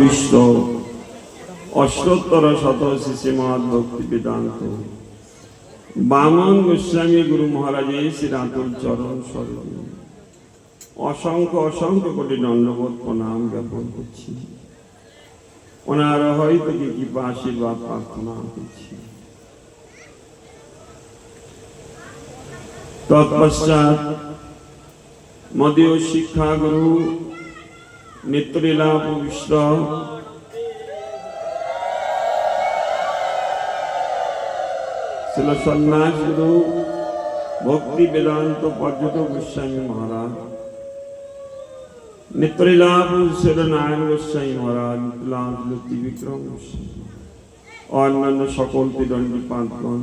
ভবিষ্য অষ্টোত্তর শত শ্রীমদ ভক্তি বেদান্ত বামন গোস্বামী গুরু মহারাজের শ্রীরাতুল চরণ স্মরণে অসংখ্য অসংখ্য কোটি দণ্ডবোধ প্রণাম জ্ঞাপন করছি। ওনার হয়তো কি কৃপা আশীর্বাদ প্রার্থনা করছি। তৎপশ্চাৎ মদীয় শিক্ষা গুরু নিত্যলীলা উপবিষ্ট ছিল সন্ন্যাস গুরু ভক্তি বেদান্ত পর্যটক গোস্বামী মহারাজ, নিত্যলীলা ছিল নারায়ণ গোস্বামী মহারাজ, ত্রিবিক্রম গোস্বামী, অন্যান্য সকল ত্রিদণ্ডী পাঁচগণ,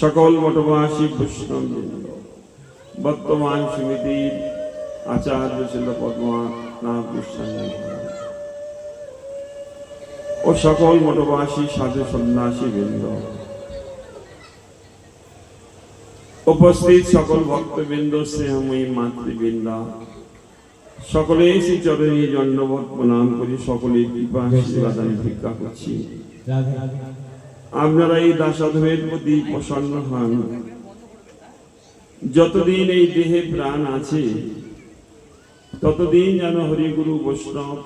সকল মঠবাসী বৈষ্ণববৃন্দ, বর্তমান সমিতির আচার্য ছিল পদ্মনাথ গোস্বামী মহারাজ ও সকল মঠবাসী সাধু সন্ন্যাসী বৃন্দ, উপস্থিত সকল ভক্তবৃন্দ, স্নেহময়ী মাতৃবৃন্দ, সকলে শ্রী চরণে দণ্ডবোধ প্রণাম করি সকলের কৃপা আশীর্বাদ আমি ভিক্ষা করছি। আপনারা এই দাসাধবের প্রতি প্রসন্ন হন। যতদিন এই দেহে প্রাণ আছে ততদিন যেন হরিগুরু বৈষ্ণব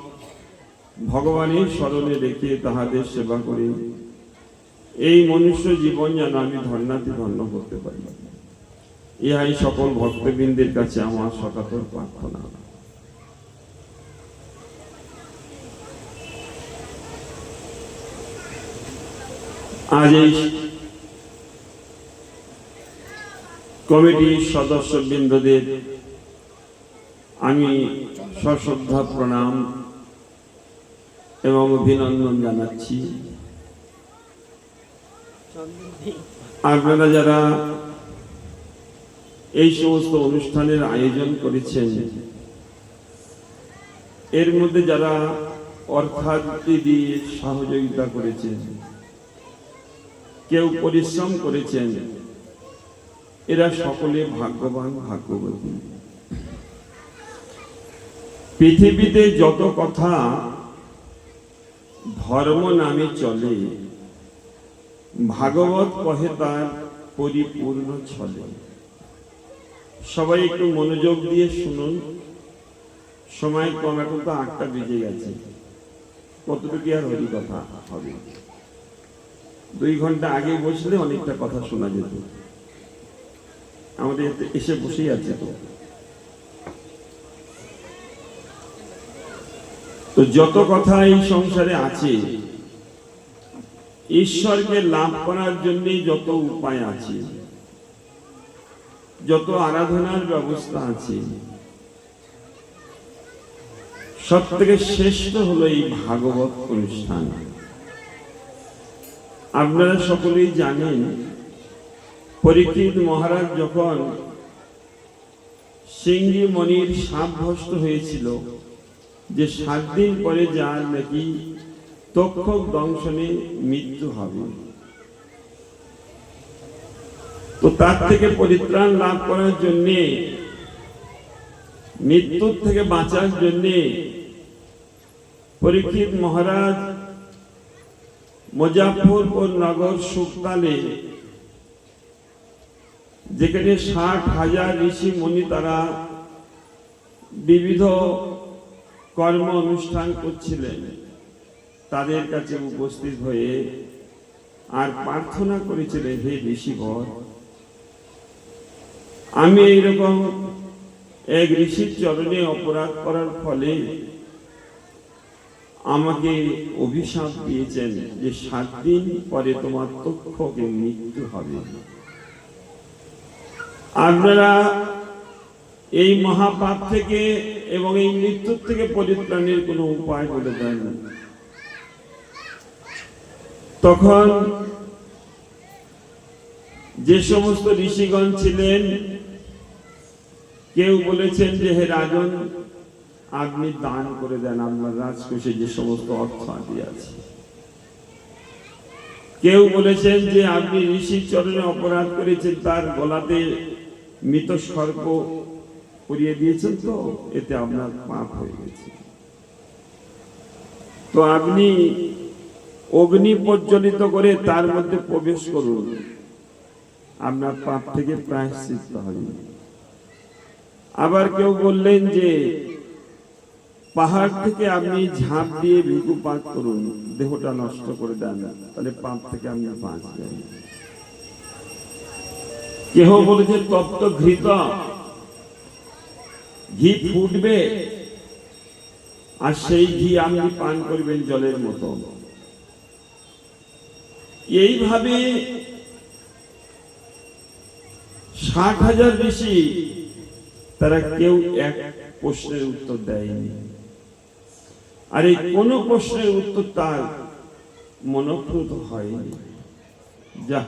ভগবানের স্মরণে রেখে তাহাদের সেবা করে এই মনুষ্য জীবন যেন আমি ধন্যাতি ধন্য করতে পারি, ইহাই সকল ভক্তবৃন্দের কাছে আমার সকাতর প্রার্থনা। আজ এই কমিটির সদস্যবৃন্দদের আমি সশ্রদ্ধা প্রণাম এবং অভিনন্দন জানাচ্ছি। আপনারা যারা এই সমস্ত অনুষ্ঠানের আয়োজন করেছেন, এর মধ্যে যারা অর্থাৎ দিয়ে সহযোগিতা করেছেন, কেউ পরিশ্রম করেছেন, এরা সকলে ভাগ্যবান ভাগ্যবতী। পৃথিবীতে যত কথা ধর্ম নামে চলে, ভাগবত কহে তার পরিপূর্ণ ছলে। সবাই একটু মনোযোগ দিয়ে শুনুন। সময় কম, এখন তো 8টা বেজে গেছে, কতটুকু আর হরি কথা হবে। 2 ঘন্টা আগে বসলে অনেকটা কথা শোনা যেত। আমাদের এসে বসেই আছে তো যত কথা এই সংসারে আছে, ঈশ্বরকে লাভ করার জন্য যত উপায় আছে, যত আরাধনার ব্যবস্থা আছে, সব থেকে শ্রেষ্ঠ হলো এই ভাগবত অনুষ্ঠান। আপনারা সকলেই জানেন, পরীক্ষিত মহারাজ যখন সিংহী মণির সাপগ্রস্ত হয়েছিল, যে 7 দিন পরে যার নাকি তক্ষক দংশনে মৃত্যু হবে, তো তার থেকে পরিত্রাণ লাভ করার জন্যে, মৃত্যুর থেকে বাঁচার জন্যে পরীক্ষিত মহারাজ মুজাফফরপুর নগর সুক্তালে, যেখানে 60,000 ঋষি মুনি তারা বিবিধ কর্ম অনুষ্ঠান করছিলেন, তাদের কাছে উপস্থিত হয়ে আর প্রার্থনা করেছিলেন, হে ঋষিবর, আমি এইরকম এক ঋষির চরণে অপরাধ করার ফলে আমাকে অভিশাপ দিয়েছেন যে 7 দিন পরে তোমার তক্ষকে মৃত্যু হবে। আপনারা এই মহাপাপ থেকে এবং এই মৃত্যুর থেকে পরিত্রাণের কোনো উপায় বলে দেন। তখন যে সমস্ত ঋষিগণ ছিলেন, কেউ বলেছেন যে হে রাজন, আপনি দান করে দেন আপনার রাজকোষে যে সমস্ত অর্থ আদি আছে। কেউ বলেছেন যে আপনি ঋষির চরণে অপরাধ করেছেন, তার গলাতে মৃত সর্প পরিয়ে দিয়েছেন, তো এতে আপনার পাপ হয়ে গেছে। তো আপনি অগ্নি প্রজ্বলিত করে তার মধ্যে প্রবেশ করুন, আপনার পাপ থেকে প্রায়শ্চিত্ত হবে। আবার কেউ বললেন যে পাহাড় থেকে আপনি ঝাঁপ দিয়ে ভিক্ষুপাত করুন, দেহটা নষ্ট করে দেন, তাহলে পাপ থেকে আপনি বাঁচবেন। কেহ বলেছে তপ্ত ঘৃত, ঘি ফুটবে আর সেই ঘি আপনি পান করবেন জলের মতো। এইভাবে 60,000 ঋষি তারা কেউ এক প্রশ্নের উত্তর দেয়নি। আর এই কোন প্রশ্নের উত্তর তার মনোপ্রত হয়নি। যা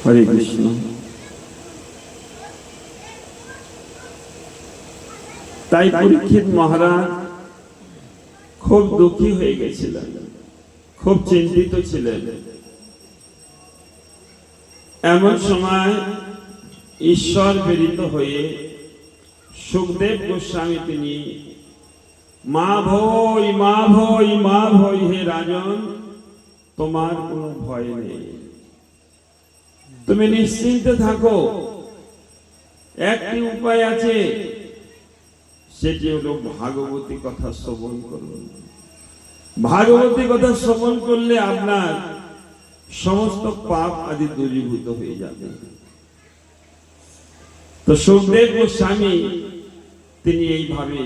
হরে কৃষ্ণ। তাই পরীক্ষিত মহারাজ খুব দুঃখী হয়ে গেছিলেন, খুব চিন্তিত ছিলেন। এমন সময় ঈশ্বর প্রেরিত হয়ে সুখদেব গোস্বামী তিনি মা ভয় মা ভয় মা ভয়, হে রাজন তোমার কোনো ভয় নেই, তুমি নিশ্চিন্তে থাকো। একটি উপায় আছে, সেটি হলো ভাগবতী কথা শ্রবণ করুন। ভাগবতী কথা শ্রবণ করলে আপনার সমস্ত পাপ আদি দূরীভূত হয়ে যাবে। তো সুখদেব গোস্বামী তিনি এইভাবে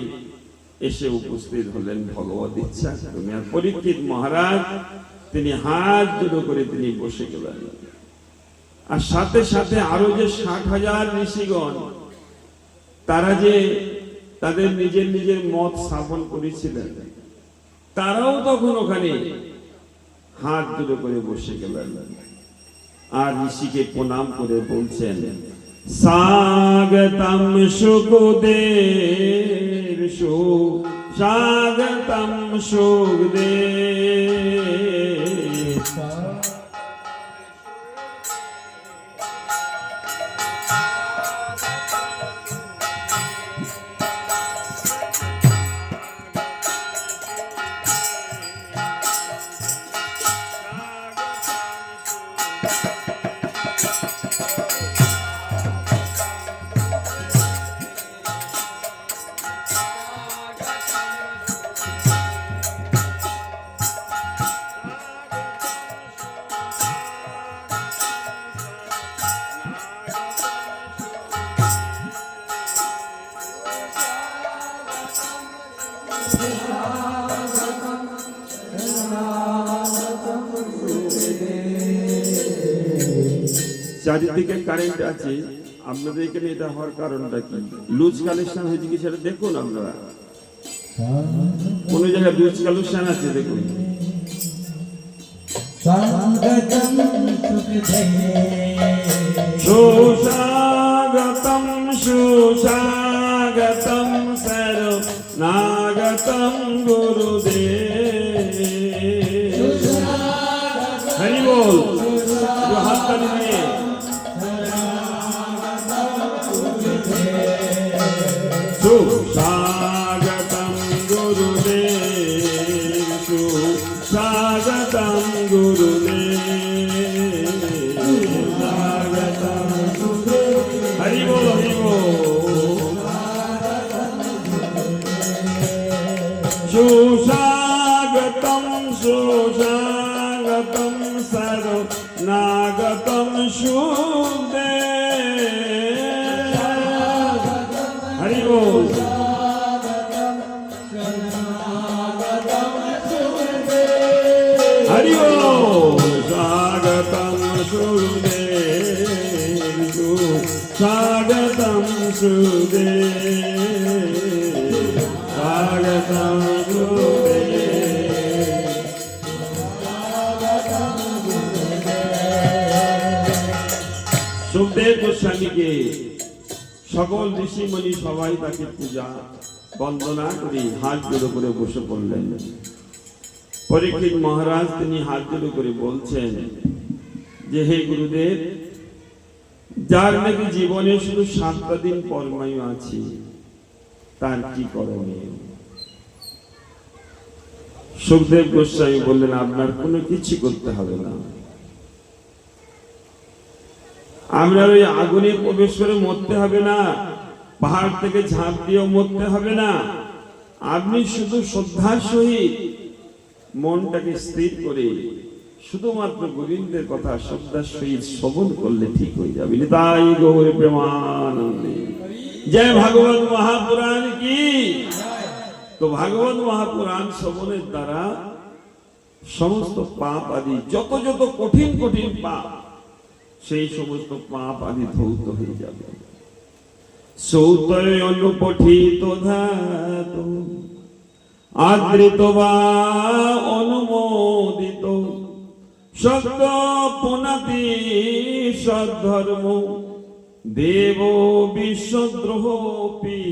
এসে উপস্থিত হলেন ভগবত ইচ্ছা ক্রমে। আর পরীক্ষিত মহারাজ তিনি হাত জোড়ো করে তিনি বসে গেলেন। আর সাথে সাথে আরো যে 60,000 ঋষিগণ তারা যে তাদের নিজের নিজের মত স্থাপন করেছিলেন, তারাও তখন ওখানে হাত জোড়ো করে বসে গেলেন। আর ঋষিকে প্রণাম করে বলছেন, স্বাগতম সুখদেব স্বাগতম সুখদেব। চারিদিকে কারেন্ট আছে, আপনাদের এখানে এটা হওয়ার কারণটা কি? লুজ কালেকশন হয়েছে কি সেটা দেখুন। আপনারা কোন জায়গায় লুজ কালেকশন আছে দেখুন। সুস্বাগতম সুস্বাগতম শরণাগতম গুরুদেব। হরি বল। হাত তালি দিয়ে সুস্বাগতম গুরুদেব সুস্বাগতম গুরুদেব স্বাগতম গুরুদেব। হরি বল হরি বল। সুস্বাগতম সুস্বাগতম শরণাগতম সুখদেব। হরি বল। হরি বল। স্বাগতম সুখদেব স্বাগতম সুখদেব স্বাগতম সুখদেব। সুখদেব গোস্বামীকে সকল ঋষিমণি সবাই তাকে পূজা বন্দনা করে হাত জোড়ো করে বসে পড়লেন। পরীক্ষিত মহারাজ তিনি হাত জোড়ো করে বলছেন যে হে গুরুদেব, যার নাকি জীবনে শুধু 7টা দিন পরমায়ু আছে, তার কি করণীয়? সুখদেব গোস্বামী বললেন, আপনার কোনো কিছু করতে হবে না। আপনার ওই আগুনে প্রবেশ করে মরতে হবে না, পাহাড় থেকে ঝাঁপ দিয়েও মরতে হবে না। আপনি শুধু শ্রদ্ধার সহিত মনটাকে স্থির করে শুধুমাত্র গোবিন্দের কথা শ্রদ্ধার সহিত শ্রবণ করলে ঠিক হয়ে যাবে। তাই গৌর প্রেমানন্দে জয় ভাগবত মহাপুরাণ কি। তো ভাগবত মহাপুরাণ শ্রবণের দ্বারা সমস্ত পাপ আদি যত যত কঠিন কঠিন পাপ, সেই সমস্ত পাপ আদি ধৌত হয়ে যাবে। সৌতয় অনুপঠিত ধাতু আদৃত বা অনুমোদিত সত্য পুনাতি সদ্ধর্ম দেব বিশ্বদ্রোহী।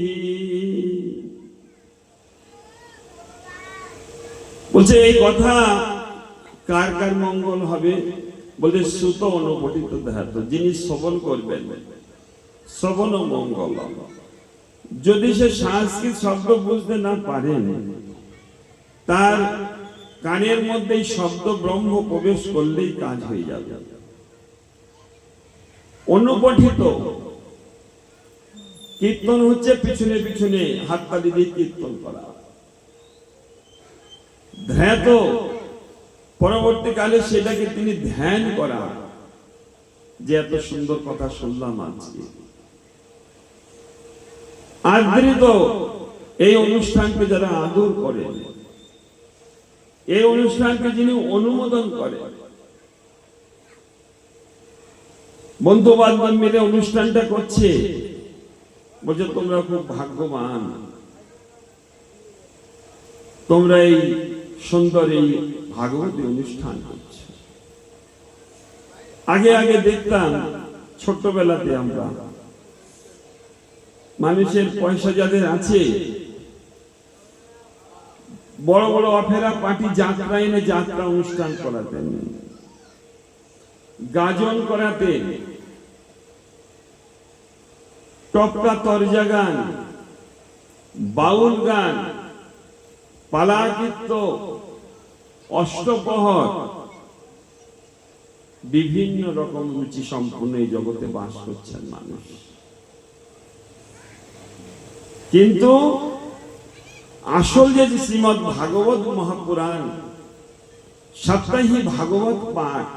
বলছে এই কথা কার কার মঙ্গল হবে? বলছে সুত অনুপঠিত ধাতু, যিনি শ্রবণ করবেন শ্রবণ মঙ্গল। যদি সে সংস্কৃত শব্দ বুঝতে না পারেন, তার কানের মধ্যে শব্দ ব্রহ্ম প্রবেশ করলেই কাজ হয়ে যাবে। অনুপঠিত কীর্তন হচ্ছে পিছনে পিছনে হাততালি দিয়ে কীর্তন করা। ধ্যাত পরবর্তীকালে সেটাকে তিনি ধ্যান করা, যে এত সুন্দর কথা শুনলাম আজকে। আদৃত এই অনুষ্ঠানকে যারা আদর করে, এই অনুষ্ঠানকে যিনি অনুমোদন করে, বন্ধু বান্ধব মিলে অনুষ্ঠানটা করছে, বলছে তোমরা খুব ভাগ্যবান, তোমরা এই সুন্দর এই ভাগবতী অনুষ্ঠান করছো। আগে আগে দেখতাম ছোট্টবেলাতে আমরা, মানুষের পয়সা যাদের আছে, বড় বড় অপেরা পার্টি যাত্রা এনে যাত্রা অনুষ্ঠান করাতেন, গাজন করাতেন, টপকা তরজা গান, বাউল গান, পালাকীর্ত, অষ্টপ্রহর, বিভিন্ন রকম রুচি সম্পন্ন এই জগতে বাস করছেন মানুষ। কিন্তু আসল যে শ্রীমৎ ভাগবত মহাপুরাণ, সাপ্তাহিক ভাগবত পাঠ,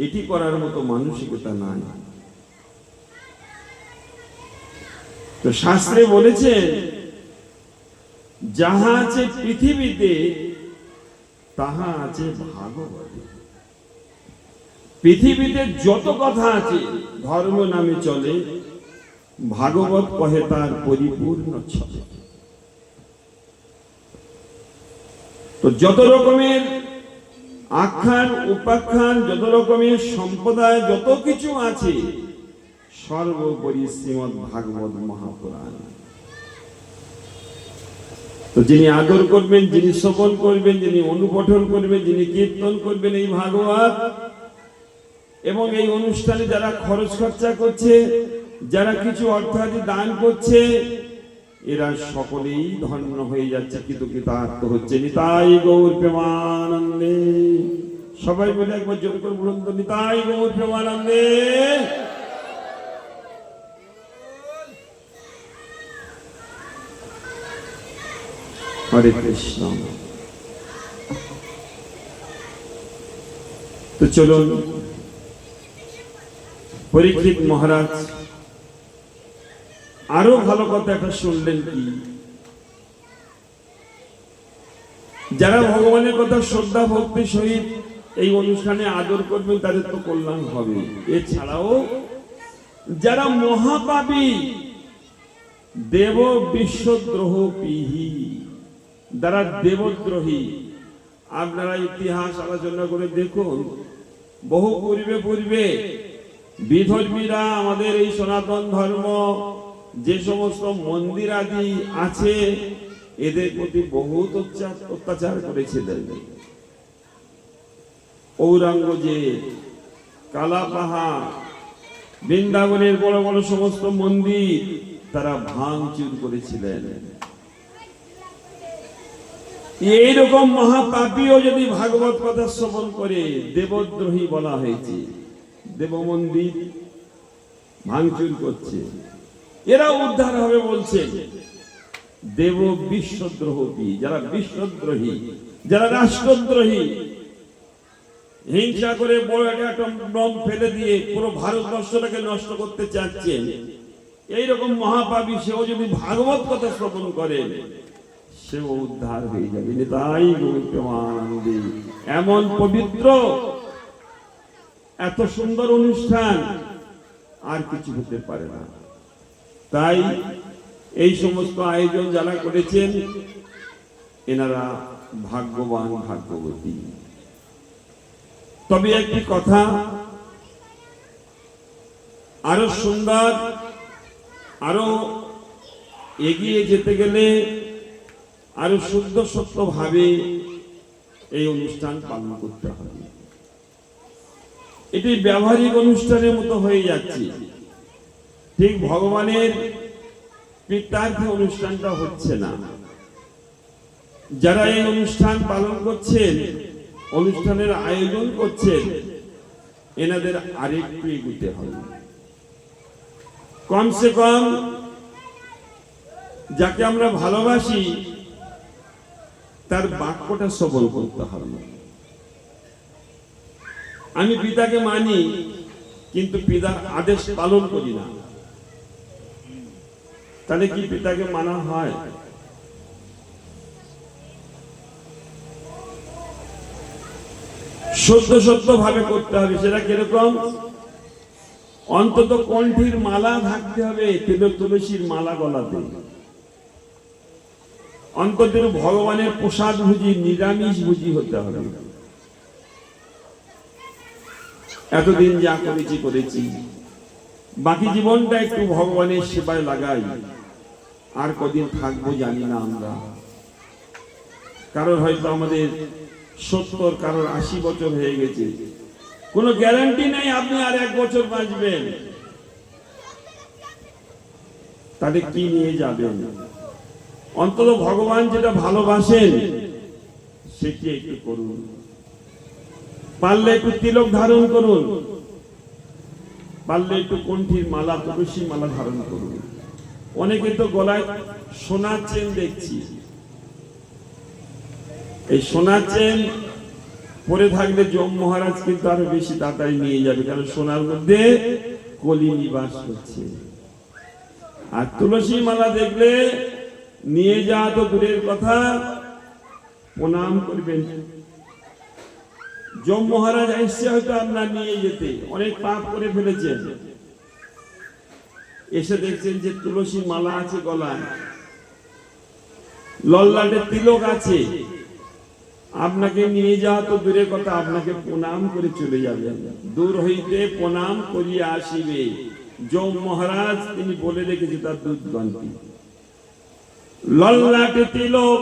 এটি করার মতো মানসিকতা নাই। তো শাস্ত্রে বলেছে, যাহা আছে পৃথিবীতে তাহা আছে ভাগবতে। পৃথিবীতে যত কথা আছে ধর্ম নামে চলে, ভাগবত কহে তার পরিপূর্ণ চলে। তো যত রকমের আখ্যান উপাখ্যান, যত রকমের সম্প্রদায়, যত কিছু আছে, সর্বোপরি শ্রীমৎ ভাগবত মহাপুরাণ। তো যিনি আদর করবেন, যিনি শ্রবণ করবেন, যিনি অনুপঠন করবেন, যিনি কীর্তন করবেন এই ভাগবত, এবং এই অনুষ্ঠানে যারা খরচ খরচা করছে, যারা কিছু অর্থাদি দান করছে, এরা সকলেই ধন্য হয়ে যাচ্ছে, কৃতকৃতার্থ হচ্ছে। নিতাই গৌর প্রেমানন্দে। সবাই বলে একবার জোর করে বলুন তো, নিতাই গৌর প্রেমানন্দে। হরে কৃষ্ণ। তো চলুন, পরীক্ষিত মহারাজ আরো ভালো কথা একটা শুনলেন কি, যারা ভগবানের কথা শ্রদ্ধা ভক্তি সহিত এই অনুষ্ঠানে আদর করবেন, তাদের তো কল্যাণ হবে। এছাড়াও যারা মহাপাপী, দেব বিশ্বদ্রোহ পিহি, যারা দেবদ্রোহী, আপনারা ইতিহাস আলোচনা করে দেখুন, বহু পূর্বে বিধর্মীরা আমাদের এই সনাতন ধর্ম যে সমস্ত মন্দির আদি আছে এদের প্রতি বহুত অত্যাচার করেছিলেন। ঔরঙ্গজেব, কালাপাহাড়, বৃন্দাবনের বড় বড় সমস্ত মন্দির তারা ভাঙচুর করেছিলেন। এইরকম মহাপাপীও যদি ভাগবত কথা শ্রবণ করে দেবদ্রোহী বলা হয়েছে। দেব মন্দির ভাঙচুর করছে, এরা উদ্ধার হবে বলছেন। দেব বিশ্বদ্রোহী, যারা বিশ্বদ্রোহী, যারা রাষ্ট্রদ্রোহী, হিংসা করে বড় একটা বম ফেলে দিয়ে পুরো ভারতবর্ষটাকে নষ্ট করতে চাচ্ছেন, এইরকম মহাপাপী সেও যদি ভাগবত কথা শ্রবণ করেন সেও উদ্ধার হয়ে যাবে। তাই প্রেমানন্দে এমন পবিত্র এত সুন্দর অনুষ্ঠান আর কিছু হতে পারে না। তাই এই সমস্ত আয়োজন যারা করেছেন এনারা ভাগ্যবান, ভাগ্যবতী। তবে একটি কথা, আরো সুন্দর, আরো এগিয়ে যেতে গেলে আরো শুদ্ধ সত্য ভাবে এই অনুষ্ঠান পালন করতে হবে। এটি ব্যবহারিক অনুষ্ঠানের মতো হয়ে যাচ্ছে, ঠিক ভগবানের পিতার্থে অনুষ্ঠানটা হচ্ছে না। যারা এই অনুষ্ঠান পালন করছেন, অনুষ্ঠানের আয়োজন করছেন, এনাদের আরেকটু এগোতে হবে। কমসে কম যাকে আমরা ভালোবাসি তার বাক্যটা শ্রবণ করতে হবে। আমি পিতাকে মানি কিন্তু পিতার আদেশ পালন করি না, তাহলে কি পিতাকে মানা হয়? সত্য সত্য ভাবে করতে হবে। সেটা কিরকম? অন্তত কণ্ঠীর মালা থাকতে হবে, তুলসীর মালা গলাতে। অন্তত ভগবানের প্রসাদ ভুজি, নিরামিষ ভুজি হতে হবে। এতদিন যা করেছি, বাকি জীবনটা একটু ভগবানের সেবায় লাগাই। আর কদিন থাকবো জানি না আমরা। কারোর হয়তো আমাদের 70, কারোর 80 বছর হয়ে গেছে। কোনো গ্যারান্টি নেই আপনি আর 1 বছর বাঁচবেন। তাহলে কি নিয়ে যাবেন? অন্তত ভগবান যেটা ভালোবাসেন সেটি একটু করুন। পারলে একটু তিলক ধারণ করুন, পারলে একটু কণ্ঠীর মালা, তুলসী মালা ধারণ করুন। অনেকে তো গলায় সোনার চেন দেখছি। এই সোনার চেন পরে থাকলে যম মহারাজ কিন্তু আরো বেশি তাড়াতাড়ি নিয়ে যাবে, কারণ সোনার মধ্যে কলি নিবাস করছে। আর তুলসী মালা দেখলে নিয়ে যাওয়া তো দূরের কথা, প্রণাম করবেন। যম মহারাজ এসে হয়তো আপনার নিয়ে যেতে, অনেক পাপ করে ফেলেছেন, এসে দেখছেন যে তুলসী মালা আছে গলায়, লল্লাটে তিলক আছে, আপনাকে নিয়ে যাওয়া তো দূরের কথা, আপনাকে প্রণাম করে চলে যাবেন। দূর হইতে প্রণাম করিয়া আসিবে। যম মহারাজ তিনি বলে রেখেছে তার দুধগন্তি। লল্লাটে তিলক,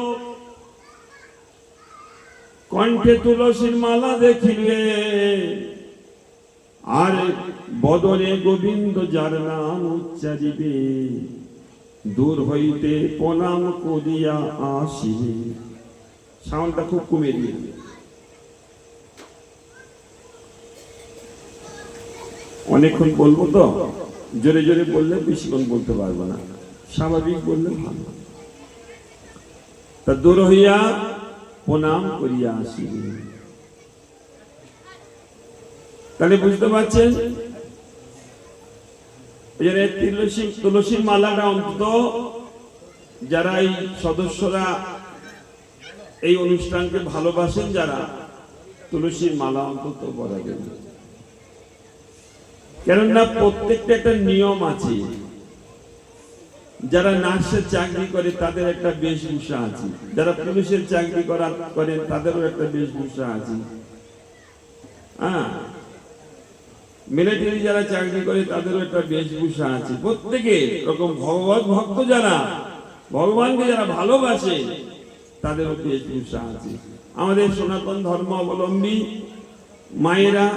কণ্ঠে তুলসীর মালা দেখিলে, আর বদনে গোবিন্দ যার নাম উচ্চারিবে, দূর হইতে প্রণাম করিয়া আসিবে। সাউন্ডটা খুব কমে দিয়ে, অনেকক্ষণ বলবো তো, জোরে জোরে বললে বেশিক্ষণ বলতে পারবো না, স্বাভাবিক বললে ভালো। তা দূর হইয়া প্রণাম করিয়া আসিবে। তাহলে বুঝতে পারছেন, তুলসীর মালাটা অন্তত যারা এই সদস্যরা এই অনুষ্ঠানকে ভালোবাসেন, যারা তুলসীর মালা অন্তত পরাবেন। কেননা প্রত্যেকটা একটা নিয়ম আছে। যারা নার্সের চাকরি করে তাদের একটা বেশভূষা আছে, যারা পুলিশের চাকরি করেন তাদেরও একটা বেশভূষা আছে। মিলিটারি যারা চাকরি করে তাদেরও একটা বেশভূষা আছে, প্রত্যেকের রকম ভগবত ভক্ত যারা ভগবানকে যারা ভালোবাসে তাদেরও বেশভূষা আছে। আমাদের সনাতন ধর্ম অবলম্বী মায়েরা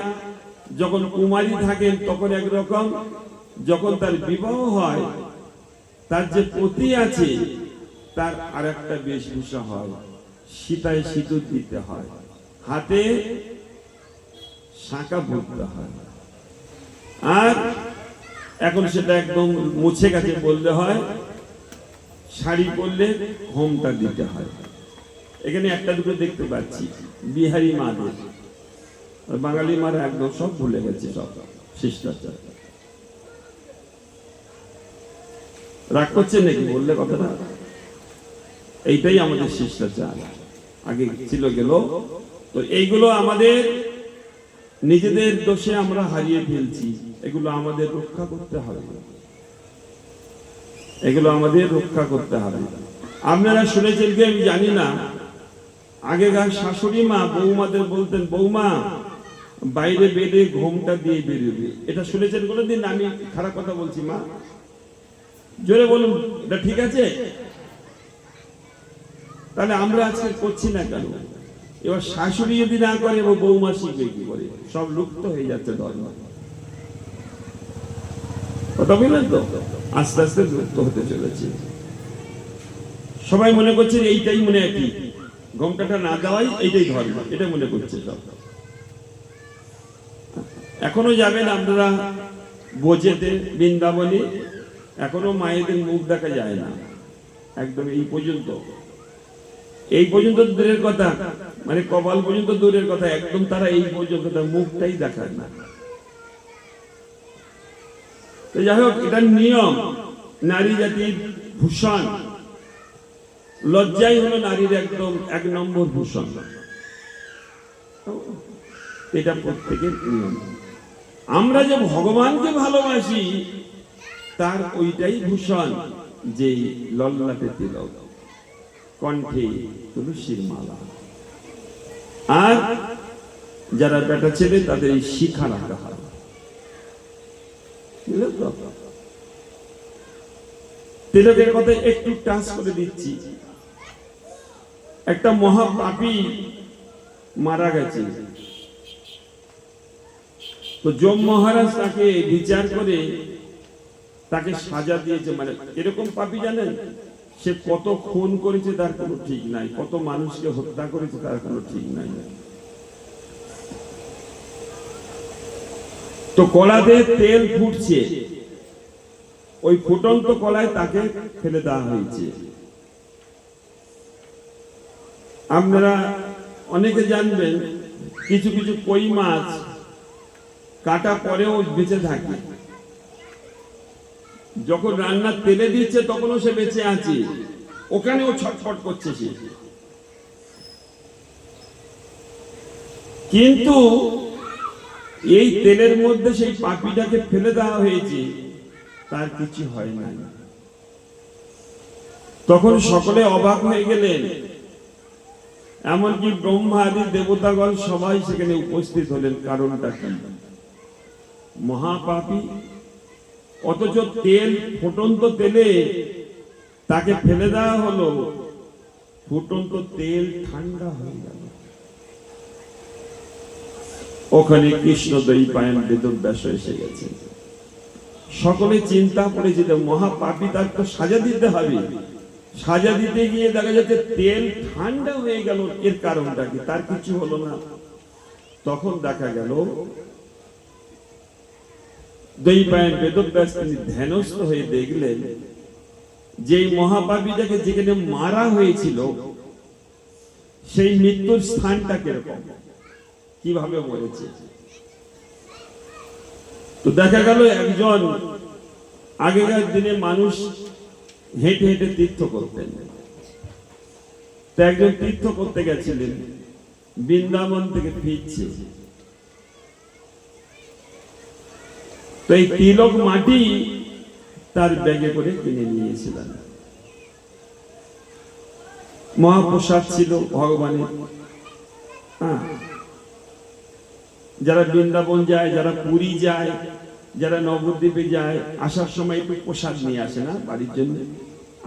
যখন কুমারী থাকেন তখন একরকম, যখন তার বিবাহ হয় তার যে পতি আছে তার আর একটা বেশভূষা হয়, সীতায় সিঁদুর দিতে হয়, হাতে শাঁখা পরতে হয়। আর এখন সেটা একদম মুছে গেছে বললে হয়, শাড়ি পরলে ঘোমটা দিতে হয়। এখানে একটা দুটো দেখতে পাচ্ছি বিহারি মাদের, বাঙালি মারা একদম সব ভুলে গেছে, সব শিষ্টাচার। রাগ করছে নাকি বললে কথাটা? এইটাই আমাদের শিষ্টাচার, আগে ছিল গেল। তো এইগুলো আমাদের নিজেদের দোষে আমরা হারিয়ে ফেলছি, এগুলো আমাদের রক্ষা করতে হবে, এগুলো আমাদের রক্ষা করতে হবে। আপনারা শুনেছেন কি আমি জানি না, আগেকার শাশুড়ি মা বৌমাদের বলতেন, বৌমা বাইরে বেডে ঘোমটা দিয়ে বেরোবে। এটা শুনেছেন কোনোদিন? আমি খারাপ কথা বলছি মা? জোরে বলুন, এটা ঠিক আছে? তাহলে আমরা আজকে করছি না কেন? এবার শাশুড়ি যদি না করে এবার বৌমা শিখবে কি করে? সব লুপ্ত হয়ে যাচ্ছে ধর্ম। কথা বললেন তো, আস্তে আস্তে লুপ্ত হতে চলেছে। সবাই মনে করছে এইটাই মনে একই, ঘোমটাটা না দেওয়াই এইটাই ধর্ম, এটা মনে করছে সব। এখনো যাবেন আপনারা বোঝেতে, বৃন্দাবনে, এখনো মায়েদের মুখ দেখা যায় না, একদম এই পর্যন্ত। এই পর্যন্ত দূরের কথা, মানে কপাল পর্যন্ত দূরের কথা, একদম তারা এই পর্যন্ত তার মুখটাই দেখায় না। যাই হোক, এটা নিয়ম, নারী জাতির ভূষণ। লজ্জাই হলো নারীর একদম 1 নম্বর ভূষণ। এটা প্রত্যেকের নিয়ম। আমরা যে ভগবানকে ভালোবাসি তার ওইটাই ভূষণ, যে লল্লাটে তিলক, কণ্ঠে তুলসীর মালা। আর যারা বেটা ছেলে তাদের এই শিখা রাখা হয়। তিলকের কথা একটু টাচ করে দিচ্ছি। একটা মহাপাপী মারা গেছে, তো যম মহারাজ তাকে বিচার করে তাকে সাজা দিয়েছে। মানে এরকম পাপী জানেন, সে কত খুন করেছে তার কোনো ঠিক নাই, কত মানুষকে হত্যা করেছে তার কোনো ঠিক নাই। তো কলাতে তেল ফুটছে, ওই ফুটন্ত কলায় তাকে ফেলে দেওয়া হয়েছে। আপনারা অনেকে জানবেন, কিছু কিছু কই মাছ কাটা পরেও বেঁচে থাকে, যখন রান্নার তেলে দিচ্ছে তখনও সে বেঁচে আছে, ওখানেও ছটফট করছে সে। কিন্তু এই তেলের মধ্যে সেই পাপীটাকে ফেলে দেওয়া হয়েছে, তার কিছু হয় না। তখন সকলে অবাক হয়ে গেলেন, এমনকি ব্রহ্মা আদি দেবতাগণ সবাই সেখানে উপস্থিত হলেন। কারণটা কি? মহাপাপী, অথচ তেল, ফুটন্ত তেলে তাকে ফেলে দেওয়া হলো, ফুটন্ত তেল ঠান্ডা হয়ে গেল। ওখানে কৃষ্ণ দ্বৈপায়ন বেদব্যাস এসে গেছে। সকলে চিন্তা করেছিল মহাপাপী, তার তো সাজা দিতে হবে। সাজা দিতে গিয়ে দেখা যাচ্ছে তেল ঠান্ডা হয়ে গেল, এর কারণটা কি? তার কিছু হলো না। তখন দেখা গেল দ্বৈপায়ন বেদব্যাস তিনি ধ্যানস্থ হয়ে দেখলেন যে মহাপাপীটাকে যেখানে মারা হয়েছিল সেই মৃত্যুর স্থানটা কিরকম, কিভাবে মরেছে। তো দেখা গেল একজন, আগেকার দিনে মানুষ হেঁটে হেঁটে তীর্থ করতেন, তো একজন তীর্থ করতে গেছিলেন, বৃন্দাবন থেকে ফিরছে, তো এই তিলক মাটি তার ব্যাগে করে কিনে নিয়েছিলেন। মহাপ্রসাদ ছিল ভগবানের। যারা বৃন্দাবন যায়, যারা পুরী যায়, যারা নবদ্বীপে যায়, আসার সময় একটু প্রসাদ নিয়ে আসে না বাড়ির জন্য।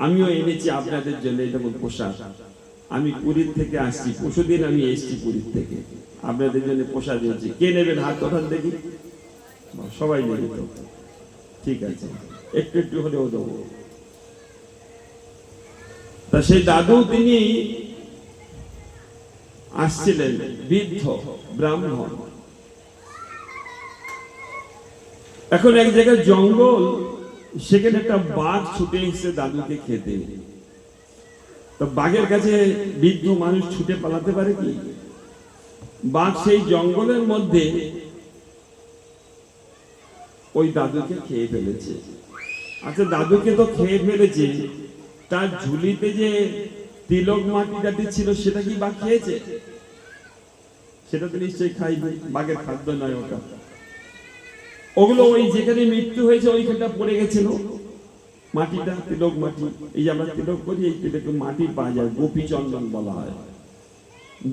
আমিও এনেছি আপনাদের জন্য এটা প্রসাদ। আমি পুরীর থেকে আসছি, পরশুদিন আমি এসছি পুরীর থেকে, আপনাদের জন্য প্রসাদ এনেছি। কে নেবেন হাত ওঠান দেখি? সবাই নেবে তো? ঠিক আছে, একটু একটু হলেও দেবো। তা সেই দাদু তিনি আসছিলেন, বৃদ্ধ ব্রাহ্মণ। এখন এক জায়গায় জঙ্গল, সেখানে একটা বাঘ ছুটে এসেছে দাদুকে খেতে। তো বাঘের কাছে বৃদ্ধ মানুষ ছুটে পালাতে পারে কি? বাঘ সেই জঙ্গলের মধ্যে ওই দাদুকে খেয়ে ফেলেছে। আচ্ছা, দাদুকে তো খেয়ে ফেলেছে, তার ঝুলিতে যে তিলক মাটি ছিল সেটা কি বাঘ খেয়েছে? সেটা তো নিশ্চয়ই খাইনি, বাঘের খাদ্য নয় ওটা। ওগুলো ওই যেখানে মৃত্যু হয়েছে ওইখানটা পড়ে গেছিল মাটিটা, তিলক মাটি। এই যে আমরা তিলক করি, এই তিলক মাটি পাওয়া যায়, গোপী চন্দন বলা হয়,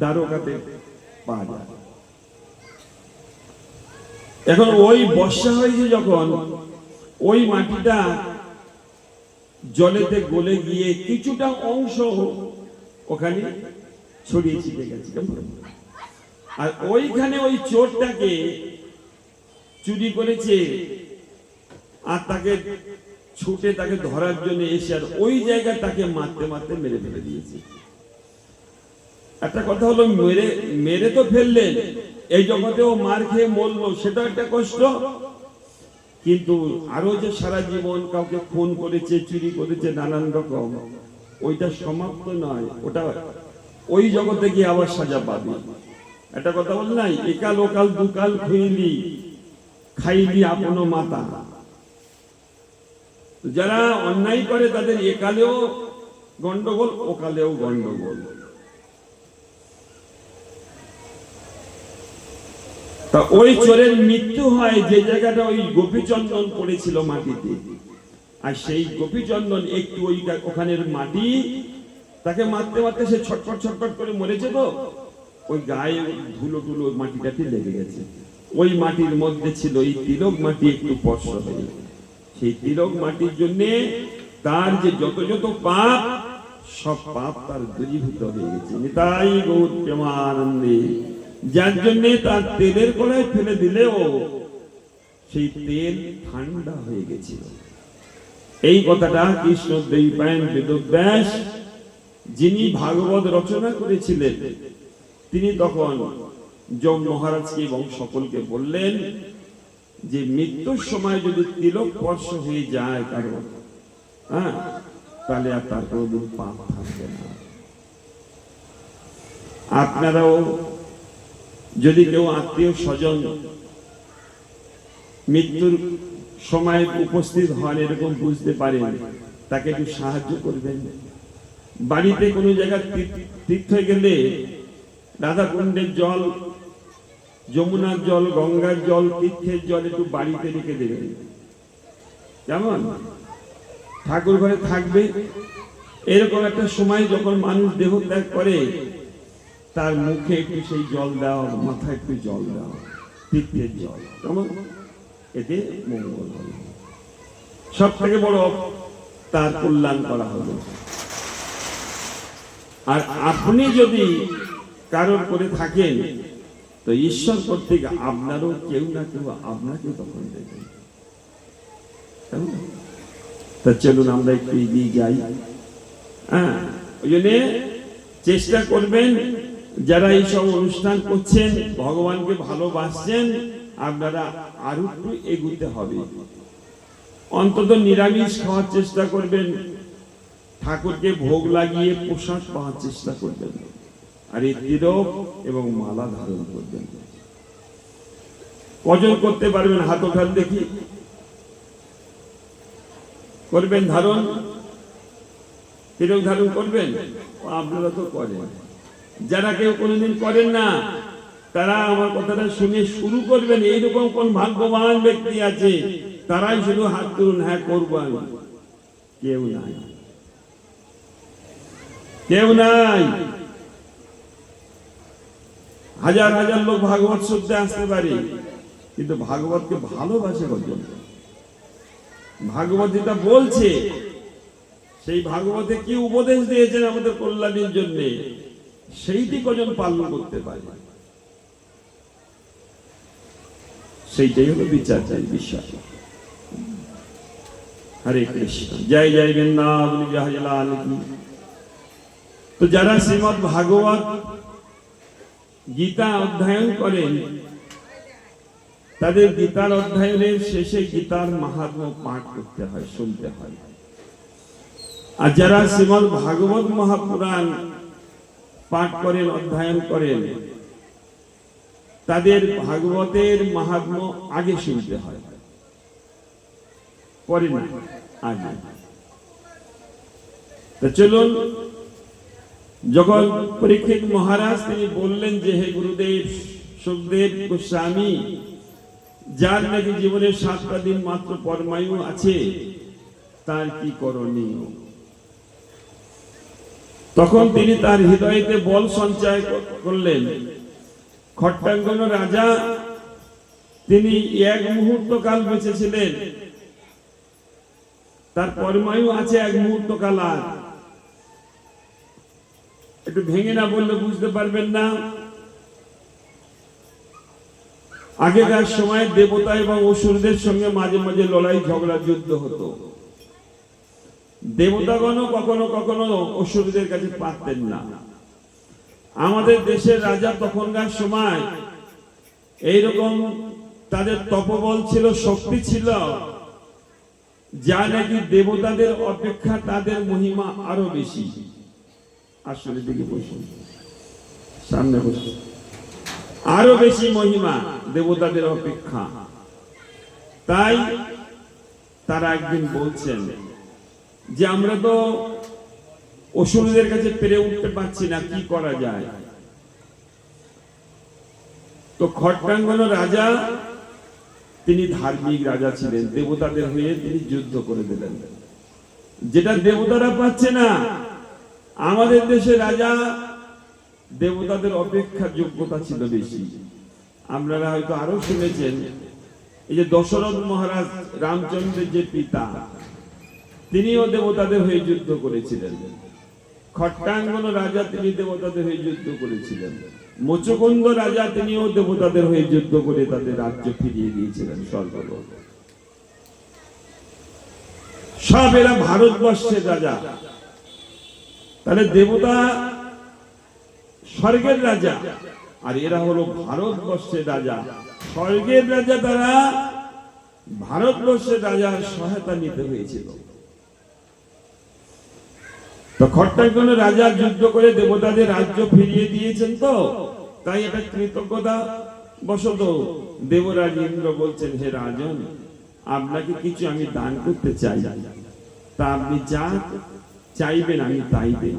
দ্বারকাতে পাওয়া যায়। এখন ওই বর্ষা হয়েছে যখন, ওই মাটিটা জলেতে গলে গিয়ে কিছুটা অংশ ওখানে ছড়িয়ে ছিটে গেছে। আর ওইখানে ওই চোরটাকে চুরি করেছে, আর তাকে ছুটে তাকে ধরার জন্য এসে আর ওই জায়গায় তাকে মারতে মারতে মেরে ফেলে দিয়েছে। একটা কথা হলো, মেরে তো ফেললেন, এই জগতেও মার খেয়ে মরলো, সেটা একটা কষ্ট। কিন্তু আরো যে সারা জীবন কাউকে খুন করেছে, চুরি করেছে, নানান রকম, ওইটা সমাপ্ত নয়, ওটা ওই জগতে গিয়ে আবার সাজা পাবে। একটা কথা বল নাই, একাল ওকাল দুকাল খুইলি খাইলি আপন মাতা। যারা অন্যায় করে তাদের একালেও গন্ডগোল, ওকালেও গন্ডগোল। তা ওই চোরের মৃত্যু হয় যে জায়গাটা ওই গোপীচন্দন পড়েছিল মাটিতে, আর সেই গোপীচন্দন একটু ওখানের মাটি তাকে মারতে মারতে সে ছটফট ছটফট করে মরেছে। তো ওই গায়ে ধুলো টুলো মাটিটাকে লেগে গেছে। ওই মাটির মধ্যে ছিল এই তিলক মাটি একটু স্পর্শ হয়ে, সেই তিলক মাটির জন্য তার যে যত যত পাপ, সব পাপ তার দূরীভূত হয়ে গেছে। নিতাই গৌর প্রেমানন্দে। যার জন্য তার তেলের কড়াই ফেলে দিলেও সেই তেল ঠান্ডা হয়ে গেছিল। এই কথাটা কৃষ্ণ দ্বৈপায়ন বেদব্যাস, যিনি ভাগবত রচনা করেছিলেন, তিনি তখন যম মহারাজকে এবং সকলকে বললেন যে মৃত্যুর সময় যদি তিলক স্পর্শ হয়ে যায় কারো, তাহলে আর তার কোনদিন পাপ থাকবে না। আপনারাও যদি কেউ আত্মীয় স্বজন মৃত্যুর সময় উপস্থিত হন, এরকম বুঝতে পারেন, তাকে একটু সাহায্য করবেন। বাড়িতে কোনো জায়গায় তীর্থে গেলে রাধাকুণ্ডের জল, যমুনার জল, গঙ্গার জল, তীর্থের জল একটু বাড়িতে রেখে দেবেন। কেমন? ঠাকুর ঘরে থাকবে। এরকম একটা সময় যখন মানুষ দেহ ত্যাগ করে, তার মুখে একটু সেই জল দেওয়া, মাথায় একটু জল দেওয়া, তীর্থের জল, কেমন? এতে মঙ্গল হবে, সব থেকে বড় তার কল্যাণ করা হবে। আর আপনি যদি কারোর করে থাকেন, তো ঈশ্বর কর্তৃক আপনারও কেউ না কেউ আপনাকে তখন দেবেন। তা চলুন আমরা একটু এগিয়ে যাই। ওই জন্য চেষ্টা করবেন, যারা এইসব অনুষ্ঠান করছেন, ভগবানকে ভালোবাসছেন, আপনারা আরো একটু এগুতে হবে। অন্তত নিরামিষ খাওয়ার চেষ্টা করবেন, ঠাকুরকে ভোগ লাগিয়ে প্রসাদ পাওয়ার চেষ্টা করবেন, আর এই তিলক এবং মালা ধারণ করবেন। কজন করতে পারবেন হাত ওঠান দেখি? করবেন ধারণ? তিলক ধারণ করবেন? আপনারা তো করেন। যারা কেউ কোনোদিন করেন না, তারা আমার কথাটা শুনে শুরু করবেন। এইরকম কোন ভাগ্যবান ব্যক্তি আছে, তারাই শুধু হাত তুলুন, হ্যাঁ করবো আমি। কেউ নাই, কেউ নাই। হাজার হাজার লোক ভাগবত শুনতে আসতে পারে, কিন্তু ভাগবতকে ভালোবাসে কজন? ভাগবত যেটা বলছে, সেই ভাগবতে কি উপদেশ দিয়েছেন আমাদের কল্যাণের জন্য, সেইটি কজন পালন করতে পারে? সেইটাই হলো বিচার বিষয়। হরে কৃষ্ণ, জয় জয় বৃন্দাবন বিহারী লাল কি। তো যারা শ্রীমদ্ ভাগবত গীতা অধ্যয়ন করেন, তাদের গীতার অধ্যয়নের শেষে গীতার মাহাত্ম্য পাঠ করতে হয়, শুনতে হয়। আর যারা শ্রীমদ্ ভাগবত মহাপুরাণ পাঠ করেন, অধ্যয়ন করেন, তাদের ভাগবতের মাহাত্ম্য আগে শুনতে হয়, পরে না, আগে। তো চলুন, যখন পরীক্ষিত মহারাজ তিনি বললেন যে হে গুরুদেব, সুখদেব গোস্বামী, যার নাকি জীবনের 7টা দিন মাত্র পরমায়ু আছে, তার কি করণীয়? তখন তিনি তার হৃদয়তে বল সঞ্চয় করলেন। খট্টাঙ্গন রাজা, তিনি 1 মুহূর্ত কাল বেঁচেছিলেন, তার পরমায়ু আছে 1 মুহূর্ত কাল। আর একটু ভেঙে না বললে বুঝতে পারবেন না। আগেকার সময় দেবতা এবং অসুরদের সঙ্গে মাঝে মাঝে লড়াই ঝগড়া যুদ্ধ হতো। দেবতাগণও কখনো কখনো অসুরদের কাছে পারতেন না। আমাদের দেশের রাজা তখনকার সময় এইরকম তাদের তপবল ছিল, শক্তি ছিল, যা নাকি দেবতাদের অপেক্ষা তাদের মহিমা আরো বেশি। আসলে দিকে বসুন, সামনে বসুন, আরো বেশি মহিমা দেবতাদের অপেক্ষা। তাই তারা একদিন বলছেন যে আমরা তো অসুরদের কাছে পেরে উঠতে পারছি না, কি করা যায়? তো খট্টাঙ্গন রাজা, তিনি ধার্মিক রাজা ছিলেন, দেবতাদের হয়ে তিনি যুদ্ধ করে দিলেন, যেটা দেবতারা পাচ্ছে না। আমাদের দেশে রাজা দেবতাদের অপেক্ষা যোগ্যতা ছিল বেশি। আপনারা হয়তো আরো শুনেছেন, এই যে দশরথ মহারাজ রামচন্দ্রের যে পিতা, তিনিও দেবতাদের হয়ে যুদ্ধ করেছিলেন। খট্টাঙ্গন রাজা, তিনি দেবতাদের হয়ে যুদ্ধ করেছিলেন। মুচকুন্দ রাজা, তিনিও দেবতাদের হয়ে যুদ্ধ করে তাদের রাজ্য ফিরিয়ে দিয়েছিলেন স্বর্গলোক। সব এরা ভারতবর্ষের রাজা। তাহলে দেবতা স্বর্গের রাজা, আর এরা হলো ভারতবর্ষের রাজা। স্বর্গের রাজা, তারা ভারতবর্ষের রাজার সহায়তা নিতে হয়েছিল। তো খট্টাঙ্গন রাজা যুদ্ধ করে দেবতাদের রাজ্য ফিরিয়ে দিয়েছেন, তো তাই এটা কৃতজ্ঞতা বশত দেবরাজ ইন্দ্র বলছেন, হে রাজন, আপনাকে কিছু আমি দান করতে চাই, তা আপনি যা চাইবেন আমি তাই দেব।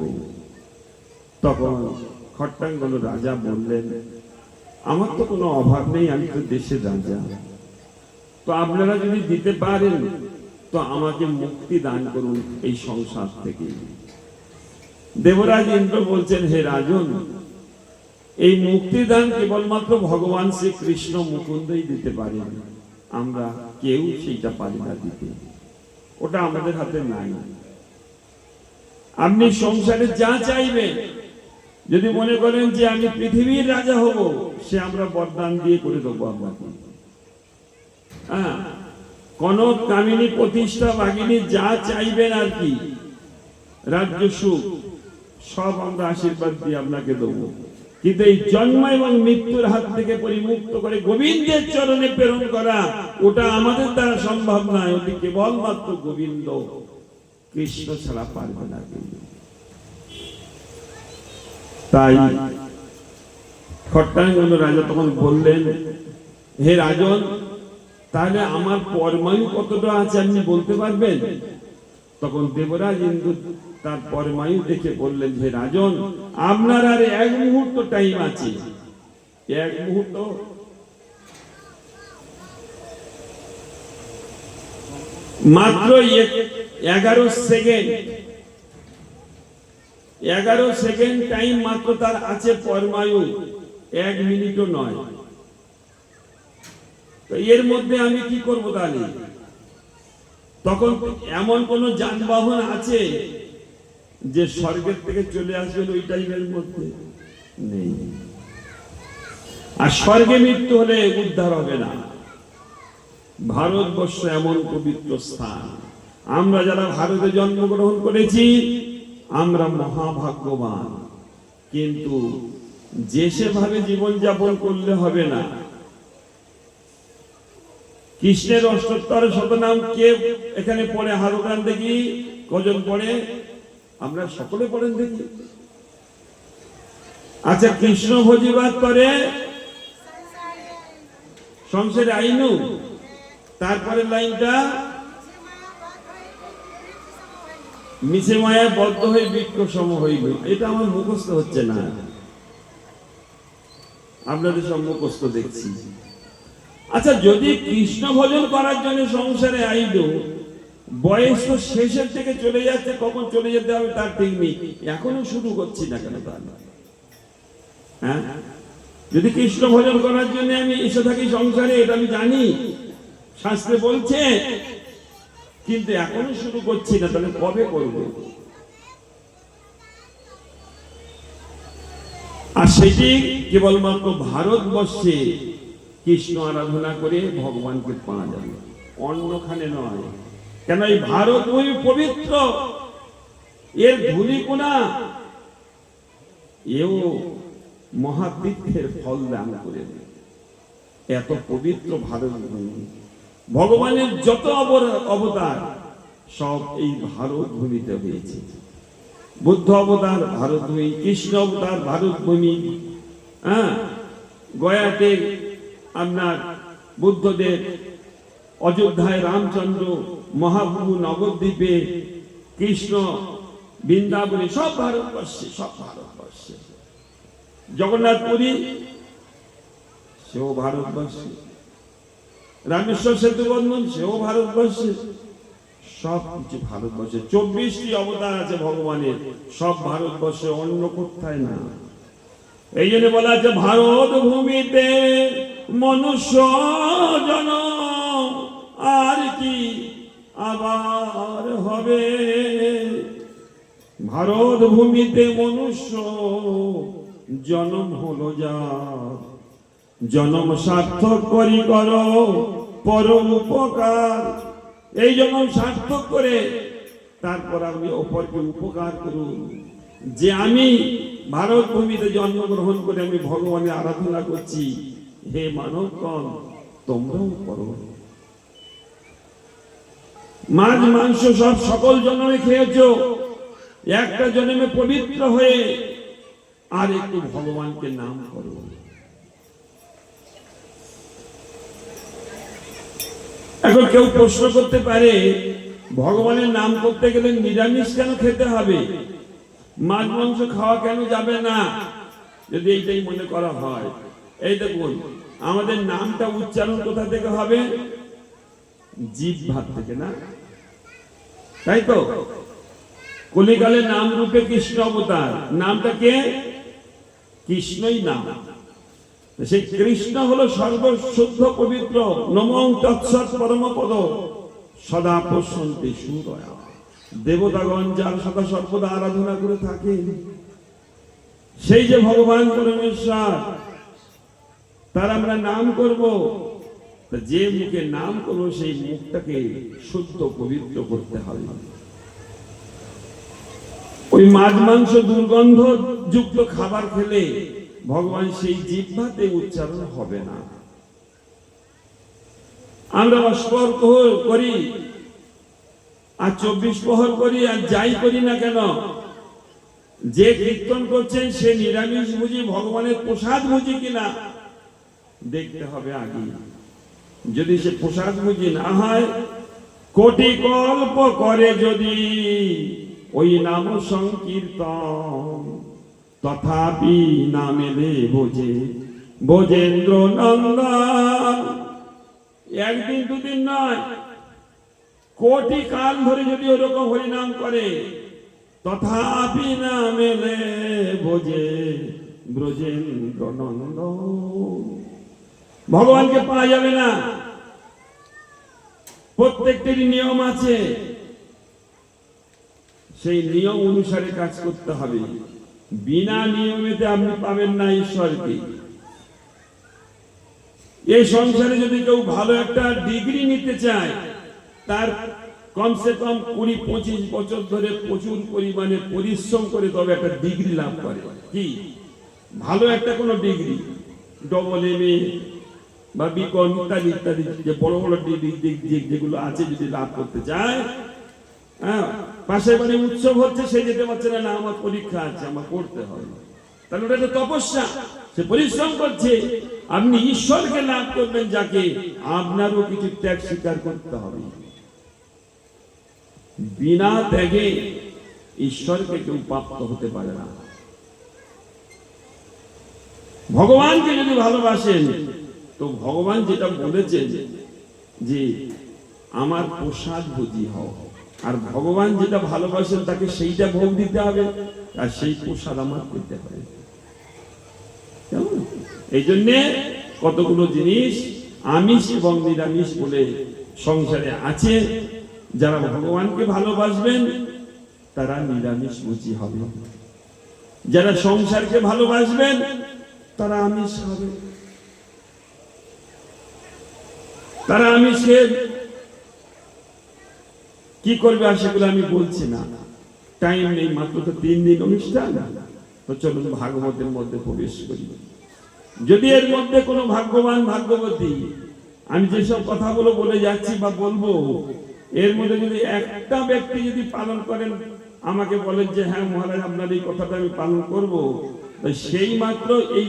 তখন খট্টাঙ্গন রাজা বললেন, আমার তো কোনো অভাব নেই, আমি তো দেশের রাজা, তো আপনারা যদি দিতে পারেন তো আমাকে মুক্তি দান করুন এই সংসার থেকে। দেবরাজ ইন্দ্র বলছেন, হে রাজন, এই মুক্তি দান কেবলমাত্র ভগবান শ্রীকৃষ্ণ মুকুন্দই দিতে পারেন, আমরা কেউ সেইটা পারি না দিতে, ওটা আমাদের হাতে নাই। আপনি সংসারে যা চাইবেন, যদি মনে করেন যে আমি পৃথিবীর রাজা হব, সে আমরা বরদান দিয়ে করে দেবো আপনাকে। হ্যাঁ, কনক কামিনী প্রতিষ্ঠা বাগিনী যা চাইবেন আর কি, রাজ্য সুখ সব আমরা আশীর্বাদ দিয়ে আপনাকে দেবো। কিন্তু এই জন্ম এবং মৃত্যুর হাত থেকে পরিমুক্ত করে গোবিন্দের চরণে প্রেরণ করা, ওটা আমাদের দ্বারা সম্ভব নয়। ওটি কেবলমাত্র গোবিন্দ কৃষ্ণ ছাড়া পারবে না। তাই খট্টাঙ্গন রাজা তখন বললেন, হে রাজন, তাহলে আমার পরমায়ু কতটা আছে আপনি বলতে পারবেন? তখন দেবরাজ ইন্দ্র তার পরমায়ু দেখে বললেন, হে রাজন, আপনার আর 1 মুহূর্ত টাইম আছে। 1 মুহূর্ত মাত্র 11 সেকেন্ড, 11 সেকেন্ড টাইম মাত্র তার আছে পরমায়ু। 1 মিনিটও নয়। তো এর মধ্যে আমি কি করবো তাহলে? তখন এমন কোন যানবাহন আছে যে স্বর্গের থেকে চলে আসবে ওই টাইমের মধ্যে? নেই। আর স্বর্গে মৃত্যু হলে উদ্ধার হবে না। ভারতবর্ষ এমন পবিত্র স্থান, আমরা যারা ভারতে জন্মগ্রহণ করেছি আমরা মহাভাগ্যবান। কিন্তু যে সেভাবে জীবনযাপন করলে হবে না। কৃষ্ণের অষ্টোত্তর শতনাম কে এখানে পড়ে? হাত উঠান দেখি, কজন পড়ে? আমরা সকলে পড়েন দেখি। আচ্ছা, কৃষ্ণ ভজিবার করে সংসারে আইনু, তারপরে লাইনটা মিছে মায়া বদ্ধ হয়ে বৃক্ষ সম হইল। এটা আমার মুখস্থ হচ্ছে না, আপনাদের সব মুখস্থ দেখছি। আচ্ছা, যদি কৃষ্ণ ভজন করার জন্য সংসারে আইল, বয়স তো শেষের থেকে চলে যাচ্ছে, কখন চলে যেতে হবে তার ঠিক নেই, এখনো শুরু করছি না কেন তাহলে? হ্যাঁ, যদি কৃষ্ণ ভজন করার জন্য আমি এসে থাকি সংসারে, এটা আমি জানি, শাস্ত্রে বলছে, কিন্তু এখনো শুরু করছি না, তাহলে কবে করব? আর সেটি কেবলমাত্র ভারতবর্ষে কৃষ্ণ আরাধনা করে ভগবানকে পাওয়া যাবে, অন্যখানে নয়। কেন? এই ভারত ওই পবিত্র, এর ধূলিকণা এও মহাতীর্থের ফল দান করে। এত পবিত্র ভারত ভূমি, ভগবানের যত অবতার সব এই ভারত ভূমিতে হয়েছে। বুদ্ধ অবতার ভারত ভূমি, কৃষ্ণ অবতার ভারত ভূমি। হ্যাঁ, গয়াতে আপনার বুদ্ধদেব, অযোধ্যায় রামচন্দ্র, মহাপ্রভু নবদ্বীপে কৃষ্ণ, বৃন্দাবনে, সব ভারতবর্ষে, সব ভারতবর্ষে। জগন্নাথ পুরী সেও ভারতবর্ষে, রামেশ্বর সেতু বন্ধন সেও ভারতবর্ষে, সব কিছু ভারতবর্ষে। 24টি অবতার আছে ভগবানের, সব ভারতবর্ষে, অন্য কোথায় না। এই জন্য বলা আছে ভারত ভূমিতে মনুষ্য জনম আর কি আবার হবে। ভারত ভূমিতে মনুষ্য জনম হলো যা, জনম সার্থক করি করো পরম উপকার। এই জনম সার্থক করে তারপর আমি অপরকে উপকার করুন। যে আমি ভারত ভূমিতে জন্মগ্রহণ করে আমি ভগবানের আরাধনা করছি, হে মানবগণ তোমরাও করো। মাছ মাংস সব সকল জন্মে খেয়েছ, একটা জন্মে পবিত্র হয়ে আর একটু ভগবানকে নাম করো। এখন কেউ প্রশ্ন করতে পারে, ভগবানের নাম করতে গেলে নিরামিষ কেন খেতে হবে, মাছ মাংস খাওয়া কেন যাবে না? যদি এইটাই মনে করা হয়, এই দেখুন আমাদের নামটা উচ্চারণ কোথা থেকে হবে? জিহ্বা থেকে, না তাই তো? কলিকালে নাম রূপে কৃষ্ণ অবতার, নামটা কে? কৃষ্ণই নাম। সেই কৃষ্ণ হলো সর্বশুদ্ধ পবিত্র। নমো তৎসৎ পরমপদ সদা পশ্যন্তি সুদয়া। দেবতাগণ যার সদা সর্বদা আরাধনা করে থাকে, সেই যে ভগবান পরমেশ্বর, তার আমরা নাম করব। যে মুখে নাম করবো সেই মুখটাকে শুদ্ধ পবিত্র করতে হবে। ওই মাছ মাংস দুর্গন্ধ যুক্ত খাবার খেলে ভগবান সেই জিহ্বাতে উচ্চারণ হবে না। আমরা অস্পর করি আর 24 প্রহর করি আর যাই করি না কেন, যে কীর্তন করছেন সে নিরামিষ বুঝি, ভগবানের প্রসাদ বুঝি কিনা দেখতে হবে আগে। যদি সে প্রসাদ বুঝি না হয়, কোটি কল্প করে যদি ওই নাম সংকীর্তন, তথাপি না মেলে বোঝে বোজেন্দ্র নন্দন। একদিন দুদিন নয়, কোটি কাল ধরে যদি ওরকম হরিনাম করে, তথাপি না মেলে বোঝে ব্রজেন্দ্র নন্দ। ভগবানকে পাওয়া যাবে না, প্রত্যেকটির নিয়ম আছে, সেই নিয়ম অনুসারে কাজ করতে হবে। বিনা নিয়মেতে আপনি পাবেন না ঈশ্বরকে। এই সংসারে যদি কেউ ভালো একটা ডিগ্রি নিতে চায়, তার কমসে কম 20-25 বছর ধরে প্রচুর পরিমাণে পরিশ্রম করে তবে একটা ডিগ্রি লাভ করে। কি ভালো একটা কোনো ডিগ্রি, AA বা বিকম ইত্যাদি ইত্যাদি, যে বড় বড় ডিগ্রি যেগুলো আছে, যদি লাভ করতে চায়, হ্যাঁ, পাশের বাড়ি উৎসব হচ্ছে, সে যেতে পারছে না, আমার পরীক্ষা আছে, আমার পড়তে হবে, তাহলে ওটা তো তপস্যা, সে পরিশ্রম করছে। আপনি ঈশ্বরকে লাভ করবেন যাকে, আপনারও কিছু ত্যাগ স্বীকার করতে হবে। বিনা ত্যাগে ঈশ্বরকে কেউ প্রাপ্ত হতে পারে না। ভগবানকে যদি ভালোবাসেন, তো ভগবান যেটা বলেছেন যে আমার প্রসাদ ভোজি হও, আর ভগবান যেটা ভালোবাসেন তাকে সেইটা ভোগ দিতে হবে, আর সেই প্রসাদ আমার করতে হবে। এই জন্যে কতগুলো জিনিস আমিষ এবং নিরামিষ বলে সংসারে আছে। যারা ভগবানকে ভালোবাসবেন তারা নিরামিষ ভোজি হবে, যারা সংসারকে ভালোবাসবেন তারা আমিষ হবে। তারা আমিষে কি করবে আর সেগুলো আমি বলছি না, টাইম নেই, মাত্র তো 3 দিন অনুষ্ঠান। তো চলুন ভাগবতের মধ্যে প্রবেশ করি। যদি এর মধ্যে কোনো ভাগ্যবান ভাগ্যবতী, আমি যেসব কথাগুলো বলে যাচ্ছি বা বলবো, এর মধ্যে যদি একটা ব্যক্তি যদি পালন করেন, আমাকে বলেন যে হ্যাঁ মহারাজ আপনার এই কথাটা আমি পালন করবো, সেই মাত্র এই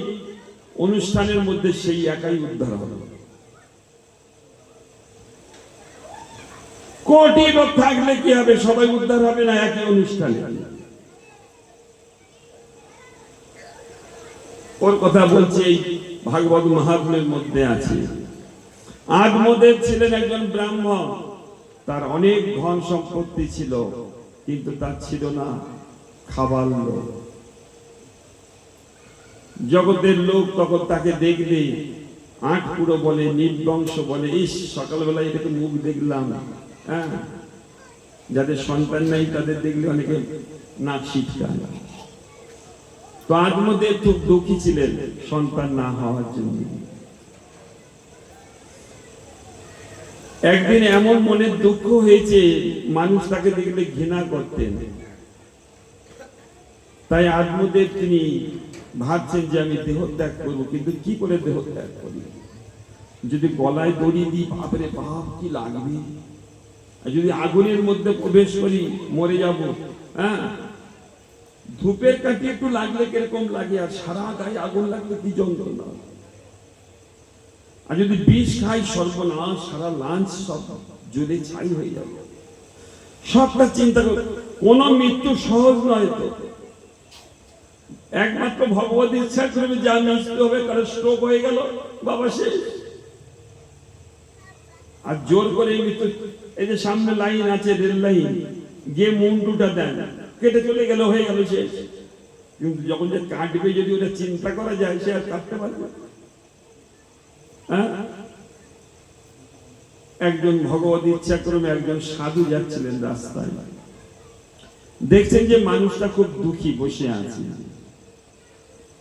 অনুষ্ঠানের মধ্যে সেই একাই উদ্ধার হবে। কোটি লোক থাকলে কি হবে, সবাই উদ্ধার হবে না একই অনুষ্ঠানে। ওর কথা বলছি, এই ভাগবত মহাত্ম্যের মধ্যে আছে। আদমদেব ছিলেন একজন ব্রাহ্মণ, তার অনেক ধন সম্পত্তি ছিল, কিন্তু তার ছিল না খাবার লোক। জগতের লোক তখন তাকে দেখলে আট পুরো বলে, নির্বংশ বলে, ইস সকালবেলা এটাকে মুখ দেখলাম। হ্যাঁ, যাদের সন্তান নাই তাদের দেখলে অনেকে নাক ছিটকায়। তো আদমদেব খুব দুঃখী ছিলেন সন্তান না হওয়ার জন্য। একদিন এমন মনের দুঃখ হয়েছে, মানুষ তাকে দেখলে ঘৃণা করতেন। তাই আদমদেব তিনি ভাবছেন যে আমি দেহ ত্যাগ করবো, কিন্তু কি করে দেহ ত্যাগ করি? যদি গলায় দড়ি দিই, বাপরে বাপ কি লাগবে, যদি আগুনের মধ্যে প্রবেশ করি মরে যাব। হ্যাঁ, ধূপের কাঠি একটু লাগলে কিরকম লাগে, আর সারা গায়ে আগুন লাগলে কি যন্ত্রণা। আর যদি বিষ খাই, সর্বনাশ, সারা লাঞ্চ সব জ্বলে ছাই হয়ে যাবে। সবটা চিন্তা কর, কোন মৃত্যু সহজ নয়। তো একমাত্র ভগবত ইচ্ছা করবে যা মৃত্যু হবে, কারো স্ট্রোক হয়ে গেল, বাবা শেষ। আর জোর করে মৃত্যু, এই যে সামনে লাইন আছে, রেল লাইন, গিয়ে মুন্ডুটা দেন, কেটে চলে গেল, হয়ে গেল শেষ। কিন্তু যখন যে কাটবে, যদি ওটা চিন্তা করা যায়, সে আর কাটতে পারবে। একজন ভগবত ইচ্ছা ক্রমে একজন সাধু যাচ্ছিলেন রাস্তায়, দেখছেন যে মানুষটা খুব দুঃখী বসে আছে।